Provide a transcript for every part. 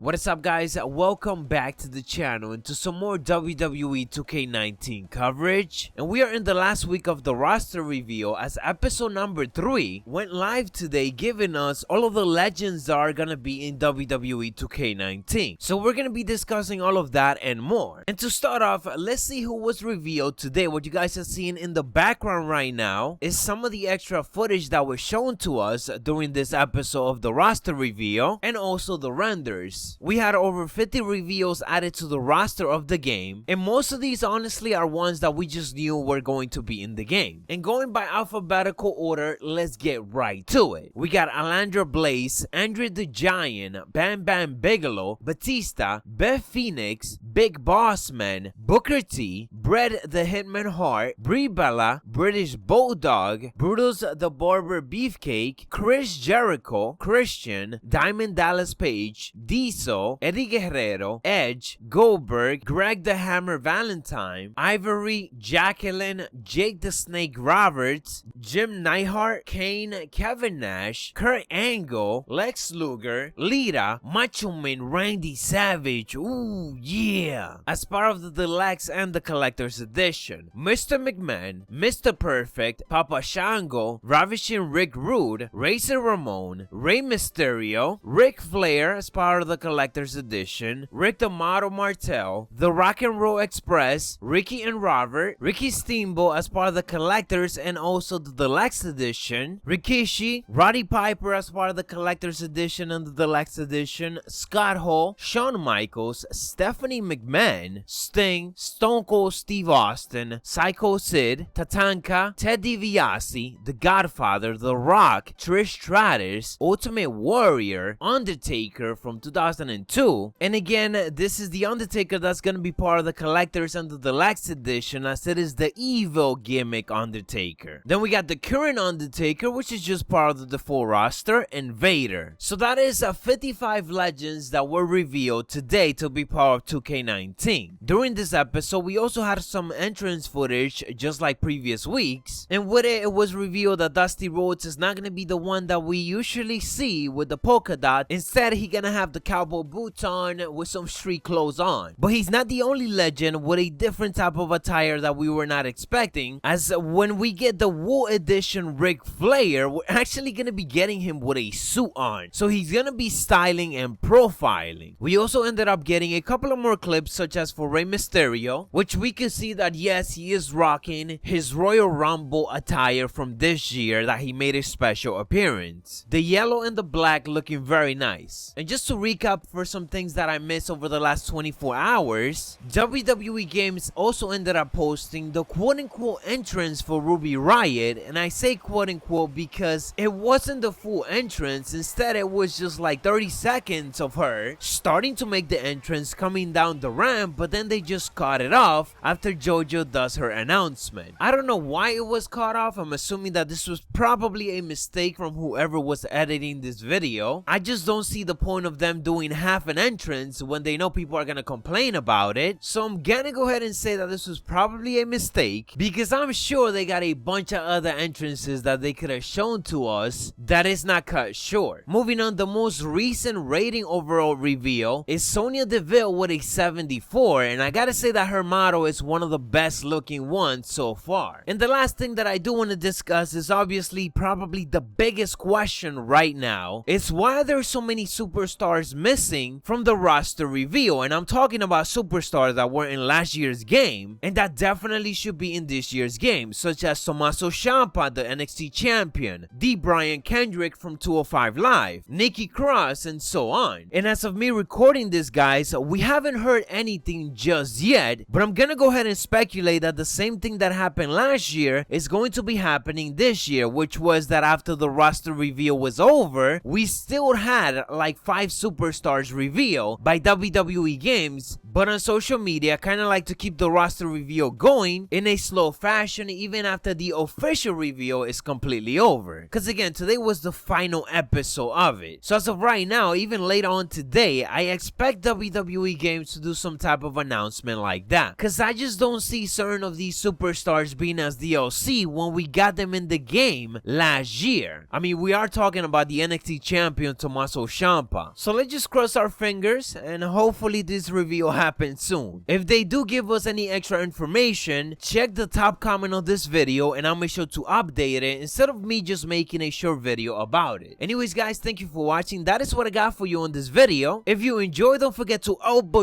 What is up, guys? Welcome back to the channel and to some more WWE 2K19 coverage. And we are in the last week of the roster reveal as episode number 3 went live today, giving us all of the legends that are gonna be in WWE 2K19. So we're gonna be discussing all of that and more. And to start off, let's see who was revealed today. What you guys are seeing in the background right now is some of the extra footage that was shown to us during this episode of the roster reveal and also the renders. We had over 50 reveals added to the roster of the game, and most of these honestly are ones that we just knew were going to be in the game. And going by alphabetical order, let's get right to it. We got Alundra Blaze, Andre the Giant, Bam Bam Bigelow, Batista, Beth Phoenix, Big Boss Man, Booker T, Bret the Hitman Hart, Brie Bella, British Bulldog, Brutus the Barber Beefcake, Chris Jericho, Christian, Diamond Dallas Page, Diesel, Eddie Guerrero, Edge, Goldberg, Greg the Hammer Valentine, Ivory, Jacqueline, Jake the Snake Roberts, Jim Neidhart, Kane, Kevin Nash, Kurt Angle, Lex Luger, Lita, Macho Man Randy Savage, ooh yeah, as part of the Deluxe and the Collector's Edition, Mr. McMahon, Mr. Perfect, Papa Shango, Ravishing Rick Rude, Razor Ramon, Rey Mysterio, Ric Flair as part of the Collector's Edition, Rick the Model Martel, the Rock and Roll Express, Ricky and Robert, Ricky Steamboat as part of the Collector's and also the Deluxe Edition, Rikishi, Roddy Piper as part of the Collector's Edition and the Deluxe Edition, Scott Hall, Shawn Michaels, Stephanie McMahon, Sting, Stone Cold Steve Austin, Psycho Sid, Tatanka, Ted DiBiase, The Godfather, The Rock, Trish Stratus, Ultimate Warrior, Undertaker from 2002, and again, this is the Undertaker that's gonna be part of the Collector's and the Deluxe Edition, as it is the evil gimmick Undertaker. Then we got the current Undertaker, which is just part of the full roster, and Vader. So that is 55 legends that were revealed today to be part of 2K19. During this episode, we also had some entrance footage, just like previous weeks, and with it, it was revealed that Dusty Rhodes is not gonna be the one that we usually see with the polka dot. Instead, he gonna have the cowboy boots on with some street clothes on. But he's not the only legend with a different type of attire that we were not expecting, as when we get the Wool Edition Ric Flair, we're actually gonna be getting him with a suit on. So he's gonna be styling and profiling. We also ended up getting a couple of more clips, such as for Rey Mysterio, which we can see that yes, he is rocking his Royal Rumble attire from this year that he made a special appearance. The yellow and the black looking very nice. And just to recap for some things that I missed over the last 24 hours, WWE Games also ended up posting the quote-unquote entrance for Ruby Riott, and I say quote-unquote because it wasn't the full entrance. Instead, it was just like 30 seconds of her starting to make the entrance coming down the ramp, but then they just cut it off after JoJo does her announcement. I don't know why it was cut off. I'm assuming that this was probably a mistake from whoever was editing this video. I just don't see the point of them doing half an entrance when they know people are gonna complain about it. So I'm gonna go ahead and say that this was probably a mistake, because I'm sure they got a bunch of other entrances that they could have shown to us that is not cut short. Moving on, the most recent rating overall reveal is Sonya Deville with a 74, and I gotta say that her model is one of the best looking ones so far. And the last thing that I do want to discuss is obviously probably the biggest question right now, is why are there so many superstars missing from the roster reveal. And I'm talking about superstars that were in last year's game and that definitely should be in this year's game, such as Tommaso Ciampa, the NXT champion, D. Brian Kendrick from 205 Live, Nikki Cross, and so on. And as of me recording this, guys, we haven't heard anything just yet, but I'm gonna go ahead and speculate that the same thing that happened last year is going to be happening this year, which was that after the roster reveal was over, we still had like 5 superstars revealed by WWE Games, but on social media kind of like to keep the roster reveal going in a slow fashion even after the official reveal is completely over, because again, today was the final episode of it. So as of right now, even later on today, I expect WWE Games to do some type of announcement like that, because I just don't see certain of these superstars being as DLC when we got them in the game last year. I mean, we are talking about the NXT champion Tommaso Ciampa. So let's just cross our fingers and hopefully this reveal happens soon. If they do give us any extra information, check the top comment on this video and I'll make sure to update it instead of me just making a short video about it. Anyways guys, thank you for watching. That is what I got for you on this video. If you enjoyed, don't forget to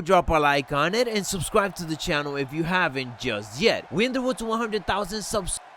drop a like on it and subscribe to the channel if you haven't just yet. We're in the road to 100,000 subscribers.